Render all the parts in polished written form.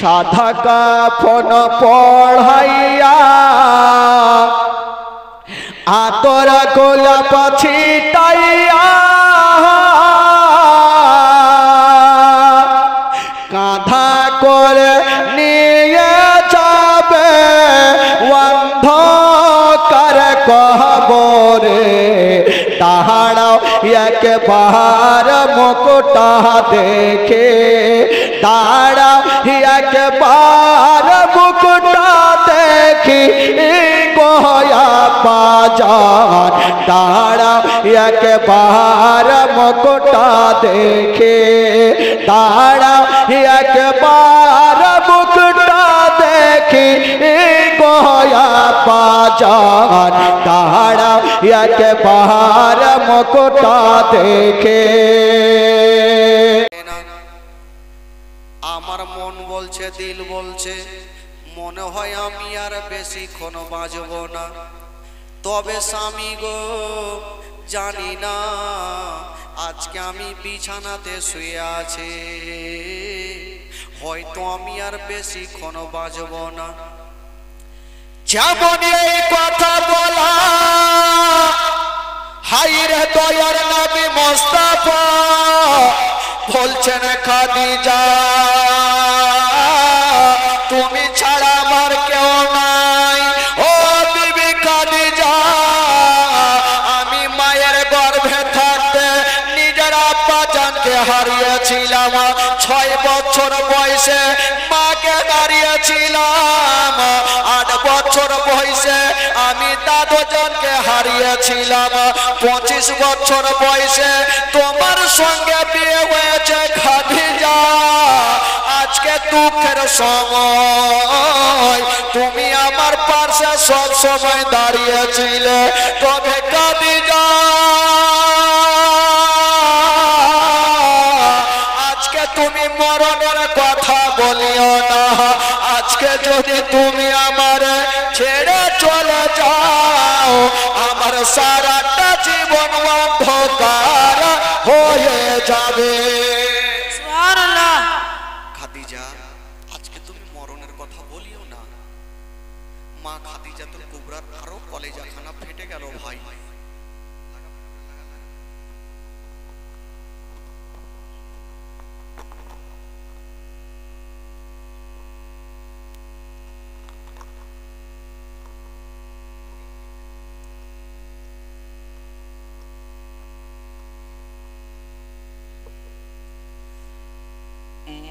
সাদা কাফন পড়াইয়া আতর গোলাপ ছিটাইয়া কাঁধা করে নিয়ে যাবে অন্ধকার কবরে। দাঁড়াও একবার মুখটা দেখে, দাঁড়াও একবার মুখটা দেখি গোয়া বাজার। দাঁড়াও একবার মুখটা দেখে, দাঁড়াও একবার মুখটা দেখি গোয়া বাজার। দাঁড়াও একবার মুখটা দেখে। আমার মন বলছে, দিল বলছে, মনে হয় আমি আর বেশিক্ষণ বাঁচব না। তবে স্বামী গো জানি না, আজকে আমি বিছানাতে শুয়ে আছি, হয়তো আমি আর বেশিক্ষণ বাঁচব না। যেমন এই কথা বলা হায়রে দয়ার নবী মুস্তাফা বলছেন, খাদিজা তুমি ছাড়া আমার কেউ নাই। ও বিবি খাদিজা, আমি মায়ের গর্ভে থাকতে নিজের আব্বা জানকে হারিয়েছিলাম। 6 বছর বয়সে মাকে হারিয়েছিলাম। 8 বছর বয়সে আমি দাদু জানকে হারিয়েছিলাম। 25 বছর বয়সে তোমার সঙ্গে বিয়ে হয়েছে খাদিজা। আজকে দুঃখের সময় তুমি আমার পাশে সব সময় দাঁড়িয়েছিলে। তবে খাদিজা আজকে তুমি মরণের কথা বলিও না। আজকে যদি তুমি আমার ছেড়ে চলে যাও, আমার সারাটা জীবন অন্ধকার হয়ে যাবে। সুবহানাল্লাহ। খাদিজা আজকে তুমি মরণের কথা বলিও না। মা খাদিজাতুল কুবরার আরো কলেজাখানা ফেটে গেল ভাই।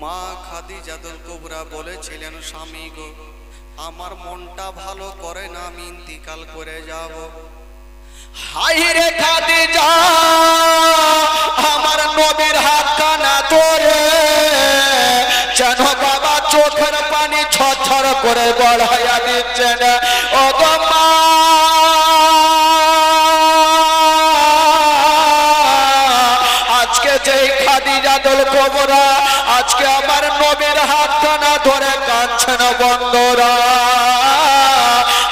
মা খাদিজাতুল কুবরা বলেছিলেন, স্বামী গো আমার মনটা ভালো করে না, আমি ইন্তিকাল করে যাব। হায়রে খাদিজা আমার নবীর হাতখানা ধরে যেন বাবা চোখের পানি ছরছর করে গড়াইয়া দিচ্ছেন। ও গো মা, আজকে যেই খাদিজাতুল কুবরা আজকে আমার নবীর হাতখানা ধরে কাঁদছেন বন্ধুরা,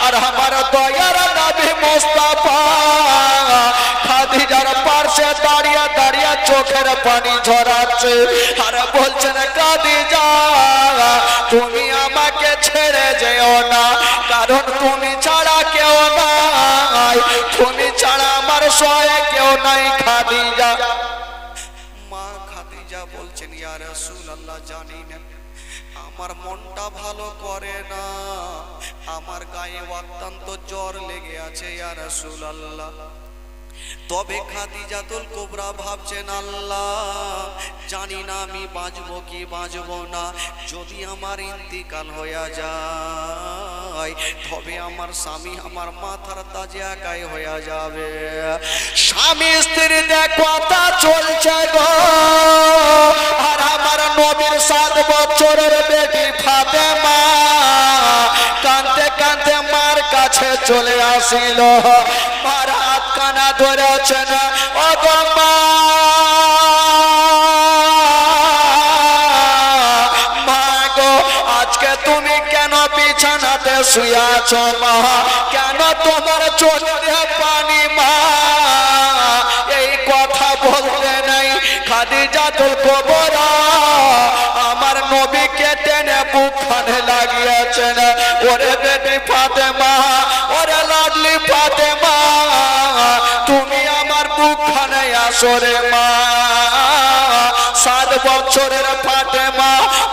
আর আমার দয়ার নবী মুস্তাফা খাদিজার পাশে দাঁড়িয়ে দাঁড়িয়ে চোখের পানি ঝরাচ্ছে আর বলছেন, খাদিজা তুমি আমাকে ছেড়ে যেও না, কারণ তুমি ছাড়া কেউ নাই, তুমি ছাড়া আমার সহায় কেউ নাই খাদিজা। মা খাদিজা বলছেন, ইয়া রাসূলুল্লাহ জানি না আমার মনটা ভালো করে না, আমার গায়ে অত্যন্ত জ্বর লেগে আছে ইয়া রাসূলুল্লাহ। তবে খাদিজাতুল কুবরা ভাবছেন, আল্লাহ জানি না আমি বাঁচবো কি বাঁচবো না, যদি আমার ইন্তিকাল হয়ে যায় তবে আমার স্বামী আমার মাথার তাজে একাই হয়ে যাবে। স্বামী স্ত্রীর কথা চলছে গো, আর আমার নবীর 7 বছরের বেটি ফাতেমা কাঁদতে কাঁদতে মার কাছে চলে আসিল। মার হাতখানা ধরেছেন, ও গো মা, আজকে তুমি কেন বিছানাতে শুয়ে আছো মা, কেন তোমার চোখে পানি মা? এই কথা বলতে নাই খাদিজাতুল কুবরা আমার নবীকে টেনে বুক গেছেন। ওরে বেটি ফাতেমা, ওরে লাডলি ফাতেমা, তুমি আমার বুকখানে আসো রে মা। 7 বছরের ফাতেমা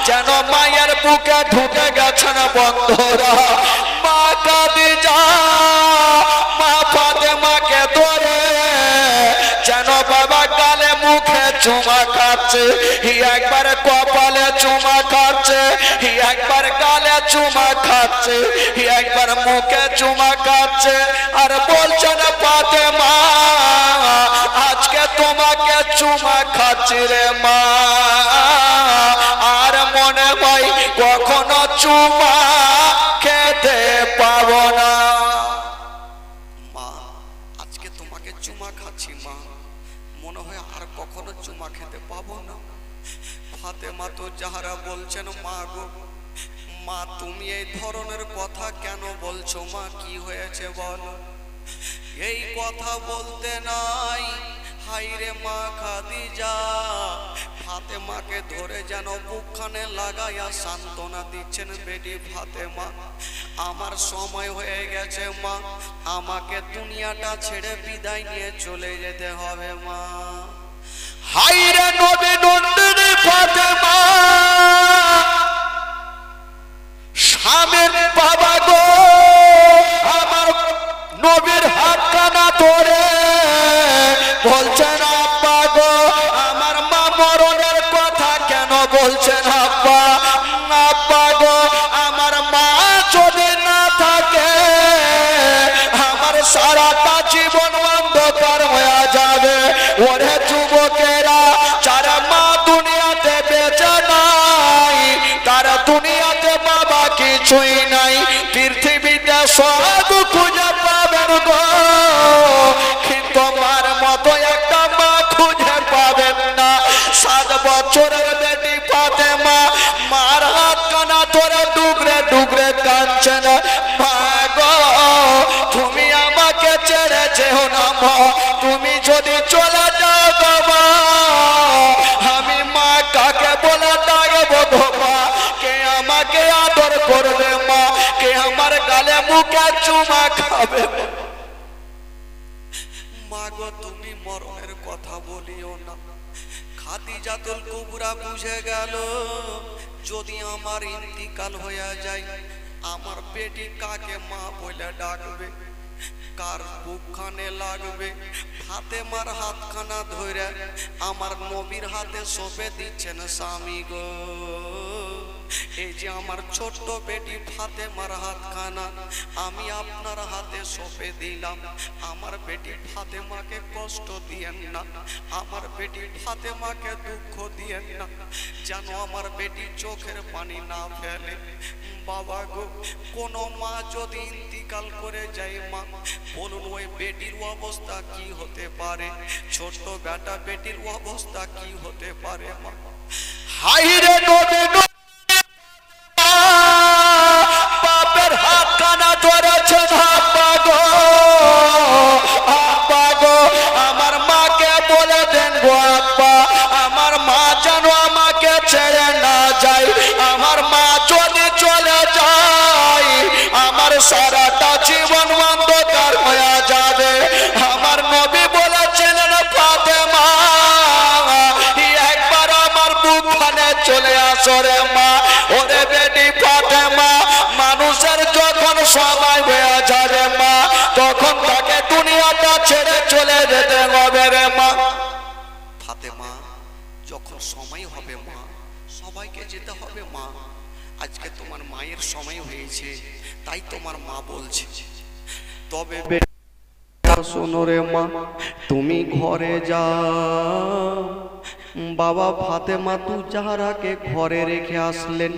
যেন মায়ের বুকে ঢুকে গেছেন বন্ধুরা। মা খাদিজা মা ফাতেমাকে ধরে যেন বাবা গালে মুখে চুমা খাচ্ছে, একবার কপালে চুমা খাচ্ছে, একবার গালে চুমা খাচ্ছে, একবার মুখে চুমা খাচ্ছে, আর বলছেন ফাতেমা আজকে তোমাকে চুমা খাচ্ছি রে মা, আর মনে হয় কখনো চুমা খেতে পাবো না। মা আজকে তোমাকে চুমা খাচ্ছি মা, মনে হয় আর কখনো চুমা খেতে পাবো না। ফাতেমা তো যাহারা বলছেন মা গো, মা তুমি এই ধরনের কথা কেন বলছো মা, কি হয়েছে বলো? এই কথা বলতে নাই। হাইরে মা খাদিজা ফাতেমাকে ধরে যেন বুকখানে লাগাইয়া সান্ত্বনা দিচ্ছেন, বেটি ফাতেমা আমার সময় হয়ে গেছে মা, আমাকে দুনিয়াটা ছেড়ে বিদায় নিয়ে চলে যেতে হবে মা। হাইরে নবী নন্দিনী ফাতেমা স্বামীর বাবা গো, আমার নবীর হাতখানা ধরে বলছেন আব্বা গো, আমার মা মরণের কথা কেন বলছেন আব্বা? আব্বা গো আমার মা যদি না থাকে আমার সারাটা জীবন অন্ধকার হয়ে যাবে। ওরে যুবকেরা, যারা মা দুনিয়াতে বেঁচে নাই তারা দুনিয়াতে বাবা কিছুই নাই, পৃথিবীতে সব খুঁজে পাবেন গো, কিন্তু মার মতো একটা মা খুঁজে পাবেন না। 7 বছরের বেটি ফাতেমা মার হাত কানা ধরে ডুগরে ডুগরে কাঁদছেন, মা গো তুমি আমাকে ছেড়ে যেও না মা, তুমি যদি চলে যাও বাবা আমি মা কাকে বলে ডাকবো গো মা, কে আমাকে আদর করবে মা, কে আমার গালে মুখে চুমা খাবে? মা গো তুমি মরণের কথা বলিও না। খাদিজাতুল কুবরা বুঝে গেল যদি আমার ইন্তিকাল হয়ে যায় আমার বেটি কাকে মা বলে ডাকবে, কার বুকখানে লাগবে। ফাতেমার হাতখানা ধরে আমার নবীর হাতে সঁপে দিচ্ছেন স্বামী গো, এই যে আমার ছোট্ট বেটি ফাতেমার হাতখানা আমি আপনার হাতে সঁপে দিলাম। আমার বেটি ফাতেমাকে কষ্ট দিয়েন না, আমার বেটি ফাতেমাকে দুঃখ দিয়েন না, যেন আমার বেটি চোখের পানি না ফেলে। বাবা গো কোনো মা যদি ইন্তিকাল করে যায় মা, বলুন ওই বেটির অবস্থা কি হতে পারে, ছোট্ট বেটা বেটির অবস্থা কি হতে পারে মা। হাইরে নবী বাপের হাত কানা ধরেছেন, আব্বা গো আব্বা গো আমার মাকে বলে দেন গো আব্বা, আমার মা যেন আমাকে ছেড়ে না যায়, আমার মা যদি চলে যায় আমার সারাটা জীবন অন্ধকার হয়ে যাবে। আমার নবী বলেছেন ফাতেমা একবার আমার বুকখানে চলে আসো রে মা। ওরে বেটি ফাতেমা মানুষের যখন সময় হয়ে যাবে মা তখন তাকে দুনিয়াটা ছেড়ে চলে যেতে হবে রে মা। ফাতেমা যখন সময় হবে মা সবাইকে যেতে হবে মা, আজকে তোমার মায়ের সময় হয়েছে তাই তোমার মা বলছে। তবে শোনো রে মা তুমি ঘরে যাও। বাবা ফাতেমা তু জাহরাকে ঘরে রেখে আসলেন,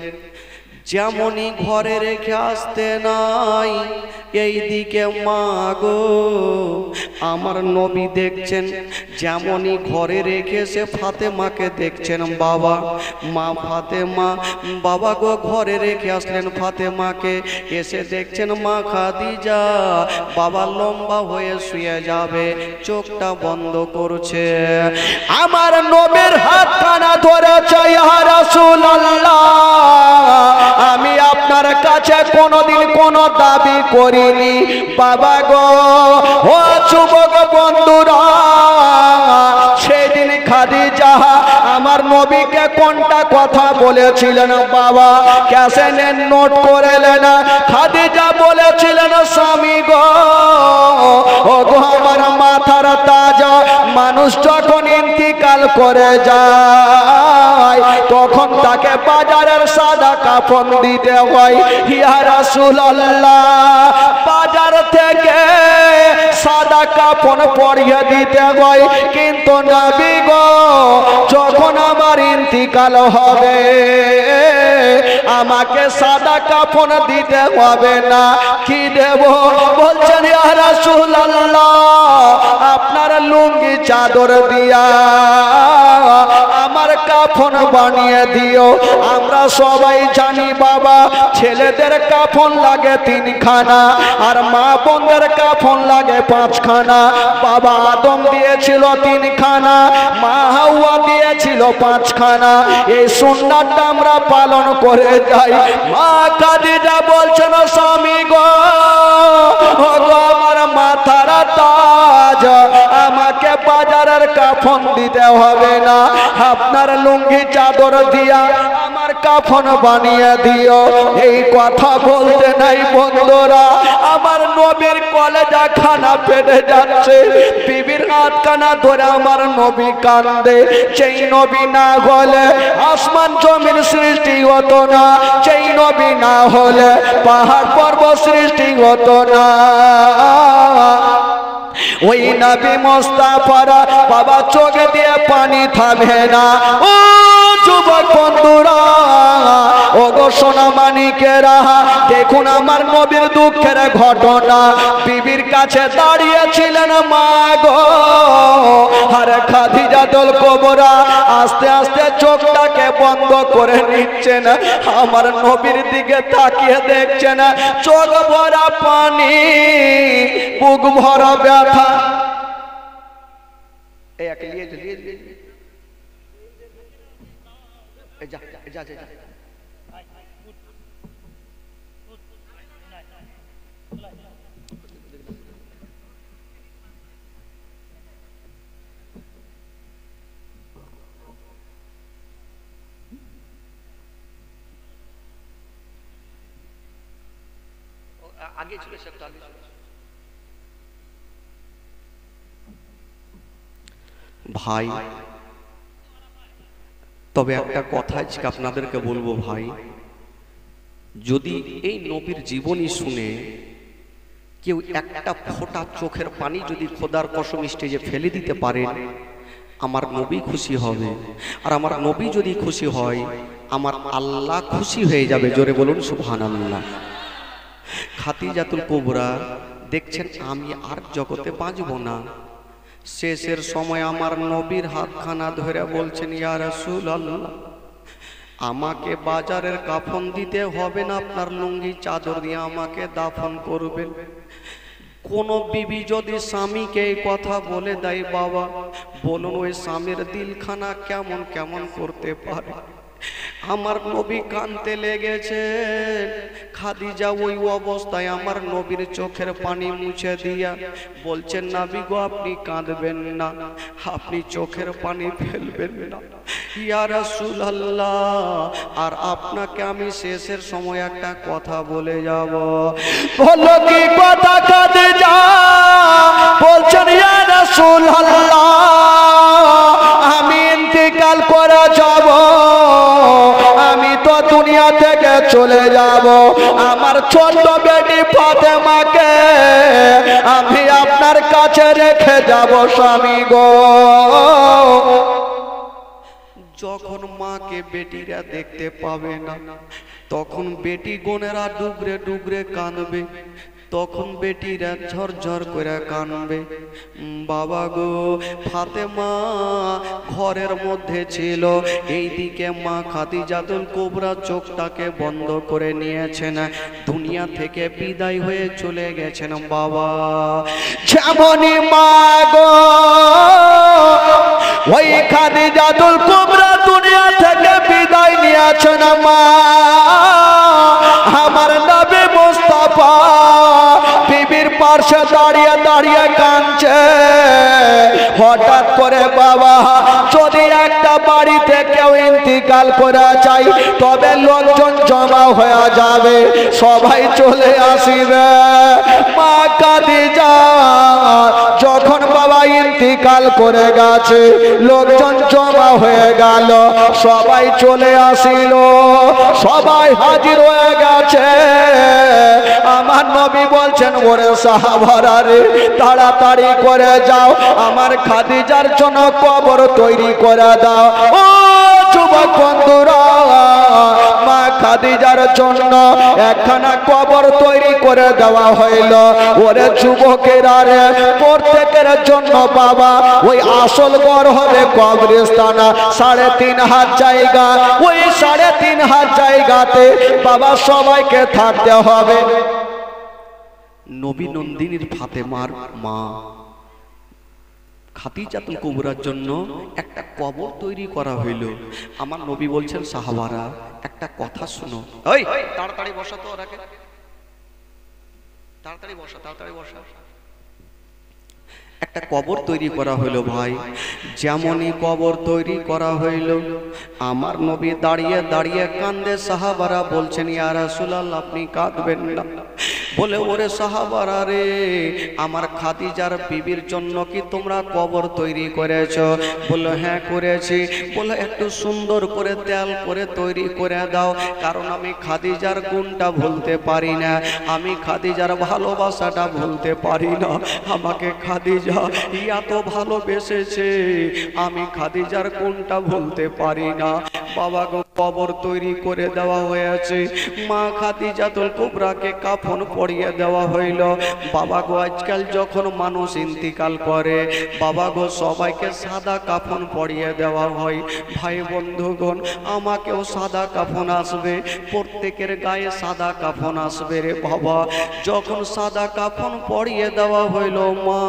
যেমনই ঘরে রেখে আসতে নাই এইদিকে মা গো আমার নবী দেখছেন, যেমনই ঘরে রেখে সে ফাতেমাকে দেখছেন বাবা। মা ফাতেমা বাবা গো ঘরে রেখে আসলেন ফাতেমাকে, এসে দেখছেন মা খাদিজা বাবা লম্বা হয়ে শুয়ে যাবে, চোখটা বন্ধ করছে। আমার নবীর হাতখানা ধরেছে ইয়া রাসূলুল্লাহ, আমি আপনার কাছে কোনোদিন কোনো দাবি করিনি বাবা গো। ও যুবক বন্ধুরা, সেদিন খাদিজা আমার নবীকে কোনটা কথা বলেছিলেন বাবা, ক্যাসেটে নোট করে নেন। খাদিজা বলেছিলেন, স্বামী গো, ও গো আমার মাথার তাজ, মানুষ যখন ইন্তিকাল করে যায় তখন তাকে বাজারের সাদা কাফন দিতে হয়। ইয়া রাসূলুল্লাহ, বাজার থেকে সাদা কাফন পরিয়ে দিতে হয়, কিন্তু নবী গো যখন আমার ইন্তিকাল হবে আমাকে সাদা কাফন দিতে হবে না। কি দেব? বলছেন ইয়া রাসূলুল্লাহ, আপনার লুঙ্গি চাদর দিয়া আমার কাফন বানিয়ে দিও। আমরা সবাই জানি বাবা, ছেলেদের কাফন লাগে 3 খানা আর মা বোনদের কাফন লাগে 5 খানা। বাবা আদম দিয়েছিল 3 খানা, মা হাওয়া দিয়েছিল 5 খানা। এই সুন্নাতটা আমরা পালন করে যাই। মা খাদিজা বলছেন, স্বামী গো, ও গো আমার মাথার তাজ, আমাকে বাজারের কাফন দিতে হবে না, আপনার লুঙ্গি চাদর দিয়া আমার কাফন বানিয়ে দিও। এই কথা বলতে নাই বন্ধুরা, আমার নবীর কলেজা খানা ফেটে যাচ্ছে। বিবির হাত খানা ধরে আমার নবী কান্দে। সেই নবী না হলে আসমান জমির সৃষ্টি হতো না, সেই নবী না হলে পাহাড় পর্বত সৃষ্টি হতো না। ওই নবী মুস্তাফারা বাবা চোখে দিয়ে পানি থামে না। ও যুবক বন্ধুরা, ও গো সোনা মানিকেরা, দেখুন আমার নবীর দুঃখের ঘটনা। বিবির কাছে দাঁড়িয়েছিলেন মা গো, আর খাদিজাতুল কুবরা আস্তে আস্তে চোখটাকে বন্ধ করে নিচ্ছেন। আমার নবীর দিকে তাকিয়ে দেখছেন, চোখ ভরা পানি, বুক ভরা ব্যথা। আগে ছিল সেটা আগে ছিল। ভাই, তবে একটা কথা আজকে আপনাদেরকে বলবো ভাই, যদি এই নবীর জীবনী শুনে কেউ একটা ফোঁটা চোখের পানি যদি খোদার কসম স্টেজে ফেলে দিতে পারেন, আমার নবী খুশি হবে। আর আমার নবী যদি খুশি হয়, আমার আল্লাহ খুশি হয়ে যাবে। জোরে বলুন সুবহানাল্লাহ। খাদিজাতুল কুবরা দেখছেন, আমি আর জগতে বাঁচব না। শেষের সময় আমার নবীর হাতখানা ধরে বলছেন, ইয়া রাসূলুল্লাহ, আমাকে বাজারের কাফন দিতে হবে না, আপনার লুঙ্গি চাদর দিয়ে আমাকে দাফন করবেন। কোন বিবি যদি স্বামীকে এই কথা বলে দেয় বাবা, বলুন ওই স্বামীর দিলখানা কেমন কেমন করতে পারে। আমার নবী কাঁদতে লেগেছেন। খাদিজা ওই অবস্থায় আমার নবীর চোখের পানি মুছে দিয়া বলছেন, নবী গো আপনি কাঁদবেন না, আপনি চোখের পানি ফেলবেন না, ইয়া রাসূলুল্লাহ। আর আপনাকে আমি শেষের সময় একটা কথা বলে যাব। বলো কি কথা খাদিজা? বলছেন, ইয়া রাসূলুল্লাহ, আমি ইন্তিকাল করে যাব, আমি তো দুনিয়া থেকে চলে যাব। আমার ছোট বেটি ফাতেমাকে আমি আপনার কাছে রেখে যাব স্বামী গো। যখন মাকে বেটিরা দেখতে পাবে না, তখন বেটি বোনেরা ডুগরে ডুগরে কাঁদবে, তখন বেটিরা ঝরঝর করে কাঁদবে। বাবা গো, ফাতেমা ঘরের মধ্যে ছিল, এইদিকে মা খাদিজাতুল কুবরা চোখটাকে বন্ধ করে নিয়েছেন, দুনিয়া থেকে বিদায় হয়ে চলে গেছেন। বাবা যেমনই মা গো ওই খাদিজাতুল কুবরা দুনিয়া থেকে বিদায় নিয়েছেন, মা আমার পাশে দাঁড়িয়ে দাঁড়িয়ে কাঁদছে। হঠাৎ করে বাবা যদি একটা বাড়িতে কেউ ইন্তিকাল করে যায় তবে লোকজন জমা হয়ে যাবে, সবাই চলে আসিবে। মা খাদিজা যখন বাবা ইন্তিকাল করে গেছে লোকজন জমা হয়ে গেল, সবাই চলে আসিল, সবাই হাজির হয়ে গেছে। আমার নবী বলছেন ওরে সাহাবারা রে তাড়াতাড়ি করে যাও, আমার খাদিজার জন্য কবর তৈরি করে দাও। ও যুবক বন্ধুরা, মা খাদিজার জন্য একখানা কবর তৈরি করে দেওয়া হইল। ওরে যুবকেরা রে, প্রত্যেকের জন্য বাবা ওই আসল ঘর হবে কবরস্থান, 3.5 হাত জায়গা, ওই 3.5 হাত জায়গাতে বাবা সবাইকে থাকতে হবে। নবী নন্দিনীর ফাতেমার মা খাদিজাতুল কুবরার জন্য একটা কবর তৈরি করা হইল। আমার নবী বলছেন সাহাবারা একটা কথা শুনো, ওই তাড়াতাড়ি বসা তো ওরাকে, তাড়াতাড়ি বসা, তাড়াতাড়ি বসা। একটা কবর তৈরি করা হইল ভাই। যেমনই কবর তৈরি করা হইল আমার নবী দাঁড়িয়ে দাঁড়িয়ে কান্দে। সাহাবারা বলছেন ইয়া রাসূলুল্লাহ আপনি কাঁদবেন না। বলে ওরে সাহাবারা রে, আমার খাদিজার বিবির জন্য কি তোমরা কবর তৈরি করেছো? বললো হ্যাঁ করেছি। বলে একটু সুন্দর করে তেল করে তৈরি করে দাও, কারণ আমি খাদিজার গুণটা ভুলতে পারি না, আমি খাদিজার ভালোবাসাটা ভুলতে পারি না। আমাকে খাদিজা এত ভালোবেসেছে, আমি খাদিজার গুণটা ভুলতে পারি না। বাবা গো কবর তৈরি করে দেওয়া হয়েছে। মা খাদিজাতুল কুবরাকে কাফন পরিয়ে দেওয়া হইল। বাবা গো আজকাল যখন মানুষ ইন্তিকাল করে বাবা গো সবাইকে সাদা কাফন পরিয়ে দেওয়া হয়। ভাই বন্ধুগণ, আমাকেও সাদা কাফন আসবে, প্রত্যেকের গায়ে সাদা কাফন আসবে রে বাবা। যখন সাদা কাফন পরিয়ে দেওয়া হইল মা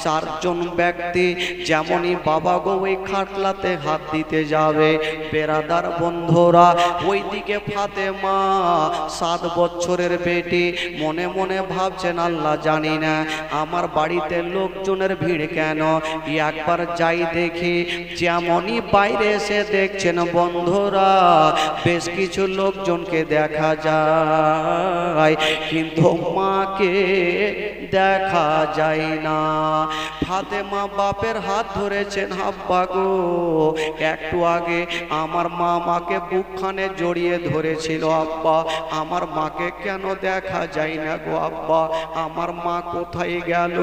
4 জন ব্যক্তি যেমনই বাবা গো ওই খাটলাতে হাত দিতে যাবে, বেরাদার বন্ধুরা ওইদিকে ফাতেমা 7 বছরের বেটি মনে মনে ভাবছেন আল্লাহ জানি না আমার বাড়িতে লোকজনের ভিড় কেন, একবার যাই দেখি। যেমনই বাইরে এসে দেখছেন বন্ধুরা বেশ কিছু লোকজনকে দেখা যায়, কিন্তু মাকে দেখা যায় না। ফাতেমা বাপের হাত ধরেছেন, আব্বা গো একটু আগে আমার মা মাকে বুকখানে জড়িয়ে ধরেছিল, আব্বা আমার মাকে কেন দেখা যায় না গো আব্বা, আমার মা কোথায় গেল?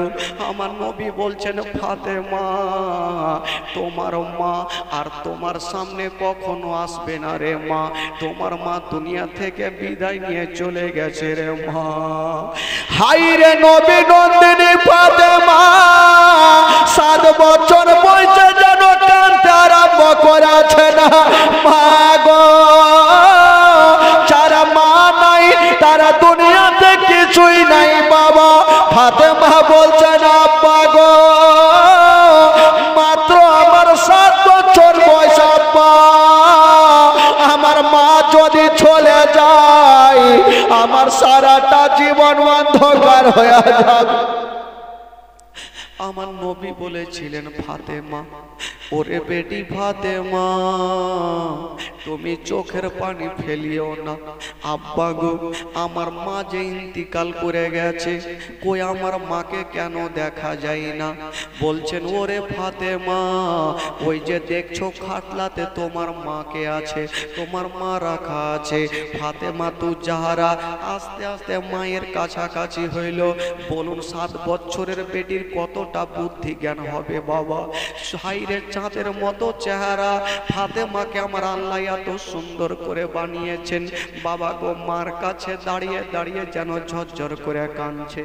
আমার নবী বলছেন ফাতেমা তোমার মা আর তোমার সামনে কখনো আসবে না রে মা, তোমার মা দুনিয়া থেকে বিদায় নিয়ে চলে গেছে রে মা। হাই রে নবী নন্দিনী ফাতেমা 7 বছর বয়সে যেন কাঁদতে আরম্ভ করেছে না। মা গো যারা মা নাই তারা দুনিয়াতে কিছুই নাই বাবা। ফাতেমা বলছেন আব্বা গো মাত্র আমার 7 বছর বয়স আব্বা, আমার মা যদি চলে যায় আমার সারাটা জীবন অন্ধকার হয়ে যাবে। আমার নবী বলেছিলেন ফাতেমা ওরে বেটি ফাতেমা তুমি চোখের পানি ফেলিও না, আব্বা গো আমার মা যে ইন্তিকাল করে গেছে, কই আমার মাকে কেন দেখা যায় না? বলছেন ওরে ফাতেমা ওই যে দেখছো খাটলাতে তোমার মাকে আছে, তোমার মা রাখা আছে। ফাতেমা তু যাহারা আস্তে আস্তে মায়ের কাছাকাছি হইল। বলুন 7 বছরের বেটির কতটা বুদ্ধি জ্ঞান হবে বাবা। সাইরে চাঁদের মতো চেহারা, ফাতেমাকে আমার আল্লাহ এত সুন্দর করে বানিয়েছেন। বাবা গো মার কাছে দাঁড়িয়ে দাঁড়িয়ে যেন ঝরঝর করে কাঁদছে।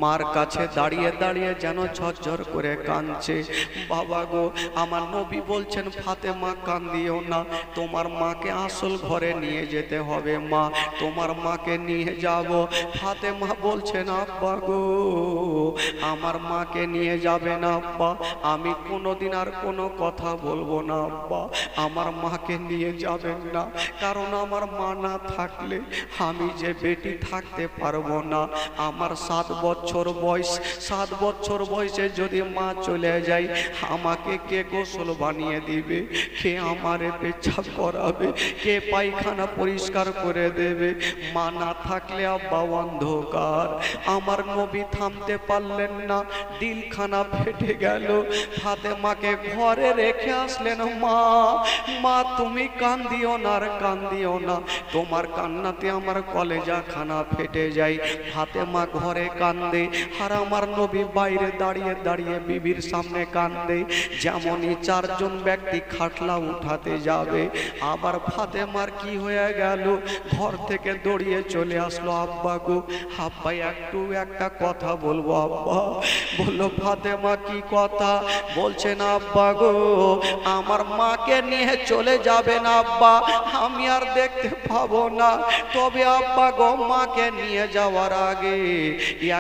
মার কাছে দাঁড়িয়ে দাঁড়িয়ে যেন ঝরঝর করে কাঁদছে। বাবা গো, আমার নবী বলছেন ফাতেমা কান্দিও না, তোমার মাকে আসল ঘরে নিয়ে যেতে হবে মা, তোমার মাকে নিয়ে যাব। ফাতেমা বলছেন আব্বা গো, আমার মাকে নিয়ে যাবে না আব্বা, আমি কোনোদিন আর কোনো কথা বলবো না আব্বা, আমার মাকে নিয়ে যাবেন না, কারণ আমার মা না থাকলে আমি যে বেটি থাকতে পারবো না। আমার 7 বছর বয়স, 7 বছর বয়সে যদি মা চলে যায়, আমাকে কে গোসল বানিয়ে দিবে, কে আমারে পেচ্ছাপ করাবে, কে পায়খানা পরিষ্কার করে দেবে? মা না থাকলে আব্বা অন্ধকার। আমার নবী থামতে পারলেন না, দিলখানা ফেটে গেল। ফাতেমাকে ঘরে রেখে আসলেন। মা, মা তুমি কান্দিও না, আর কান্দিও না, তোমার কান্নাতে আমার কলেজা খানা ফেটে যায়। ফাতেমা ঘরে কান্দে, আর আমার নবী বাইরে দাঁড়িয়ে দাঁড়িয়ে বিবির সামনে কান্দে। যেমনই 4 জন ব্যক্তি খাটলা উঠাতে যাবে, আবার ফাতেমার কি হয়ে গেল, ঘর থেকে দৌড়িয়ে চলে আসলো। আব্বা গো, আব্বা একটু একটা কথা বলবো আব্বা। বললো ফাতেমা কি কথা? বলছেন আব্বা গো, আমার মাকে নিয়ে চলে যাবেন আব্বা, আমি আর দেখতে পাবো না। তবে আব্বা গো, মাকে নিয়ে যাওয়ার আগে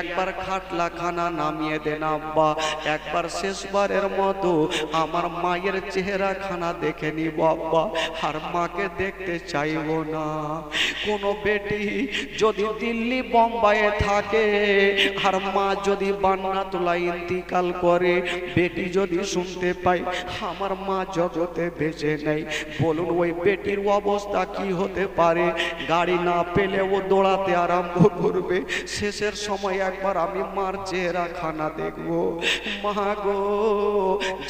একবার খাটলা খানা নামিয়ে দেন আব্বা, একবার শেষবারের মতো আমার মায়ের চেহারা খানা দেখে নিব আব্বা, আর মাকে দেখতে চাইবো না। কোনো বেটি যদি দিল্লি বোম্বাইয়ে থাকে, আর মা যদি বান্নাতুলা ইন্তিকাল করে, বেটি যদি শুনতে পায় আমার মা জগতে বেঁচে নেই, বলুন ওই বেটির অবস্থা কি হতে পারে? গাড়ি না পেলে ও দৌড়াতে আরম্ভ করবে। শেষের সময় একবার আমি মার চেহারা খানা দেখবো। মা গো,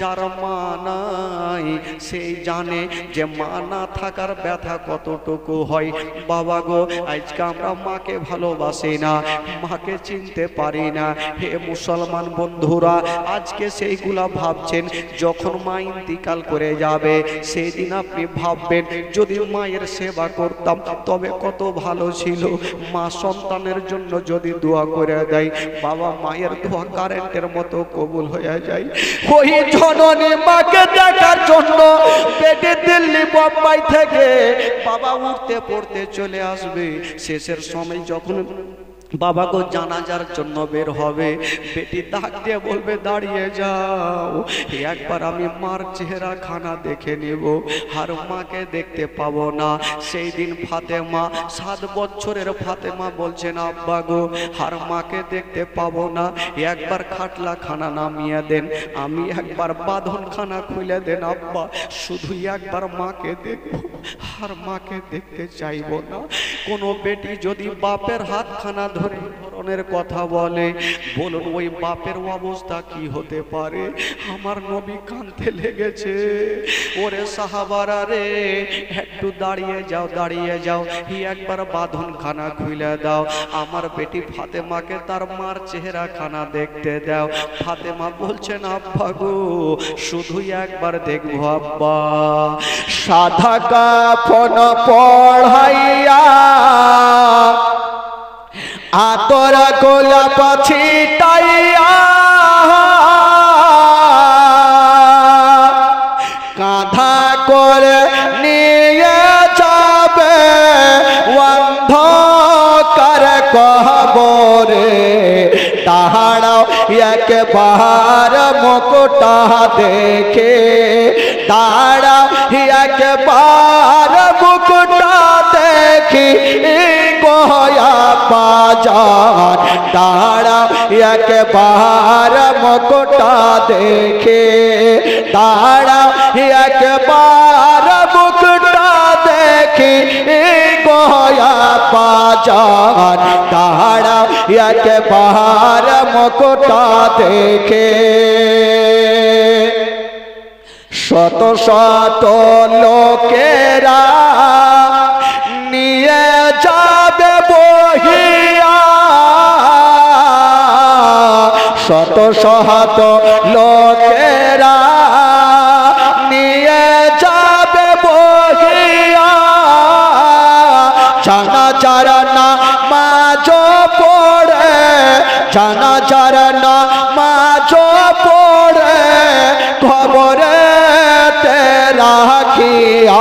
যার মা নাই সেই জানে যে মা না থাকার ব্যথা কতটুকু হয়। বাবা গো, আজকে আমরা মাকে ভালোবাসি না, মাকে চিনতে পারি না। হে মুসলমান বন্ধুরা, আজকে সেইগুলা ভাবছেন, যখন মা ইন্তিকাল করে যাবে সেই দিন আপনি ভাববেন যদি মায়ের সেবা করতাম তবে কত ভালো ছিল। মা সন্তানের জন্য যদি দোয়া করে দেয়, বাবা মায়ের দোয়া কারেন্টের মতো কবুল হয়ে যায়। ওই জননী মাকে দেখার জন্য পেটে দিল্লি বোম্বাই থেকে বাবা উঠতে পড়তে চলে আসবে। শেষের সময় যখন বাবা গো জানাজার জন্য বের হবে, বেটি ডাক দিয়ে বলবে দাঁড়িয়ে যাও, একবার আমি মার চেহারা খানা দেখে নেব, আর মাকে দেখতে পাবো না। সেই দিন ফাতেমা, 7 বছরের ফাতেমা বলছেন আব্বা গো, আর মাকে দেখতে পাবো না, একবার খাটলা খানা নামিয়ে দেন, আমি একবার বাঁধন খানা খুলে দেন আব্বা, শুধু একবার মাকে দেখবো, আর মাকে দেখতে চাইবো না। কোনো বেটি যদি বাপের হাত খানা ধরনের কথা বলে, বলুন ওই বাপের অবস্থা কি হতে পারে? আমার নবী কাঁদতে লেগেছে। ওরে সাহাবারা রে, একটু দাঁড়িয়ে যাও, দাঁড়িয়ে যাও, একবার বাঁধন খানা খুলে দাও, আমার বেটি ফাতেমাকে তার মার চেহারা খানা দেখতে দাও। ফাতেমা বলছেন আব্বা গো, শুধু একবার দেখবো আব্বা। সাদা কাফন পড়াইয়া আতর গোলাপ ছিটাইয়া কাঁধা করে নিয়ে যাবে অন্ধকার কবরে। দাঁড়াও একবার মুখটা দেখে, দাঁড়াও একবার মুখটা দেখি গয়া বাজার, দাঁড়াও একবার মুখটা দেখে, দাঁড়াও একবার মুখটা দেখি গয়া বাজার, দাঁড়াও একবার মুখটা দেখে। শত শত লোকেরা নিয়ে যাবে বহিয়া, শত শত লোকেরা নিয়ে যাবে বহিয়া, জানাজার নামাজ পড়ে জানাজার নামাজ পড়ে কবরেতে রাখিয়া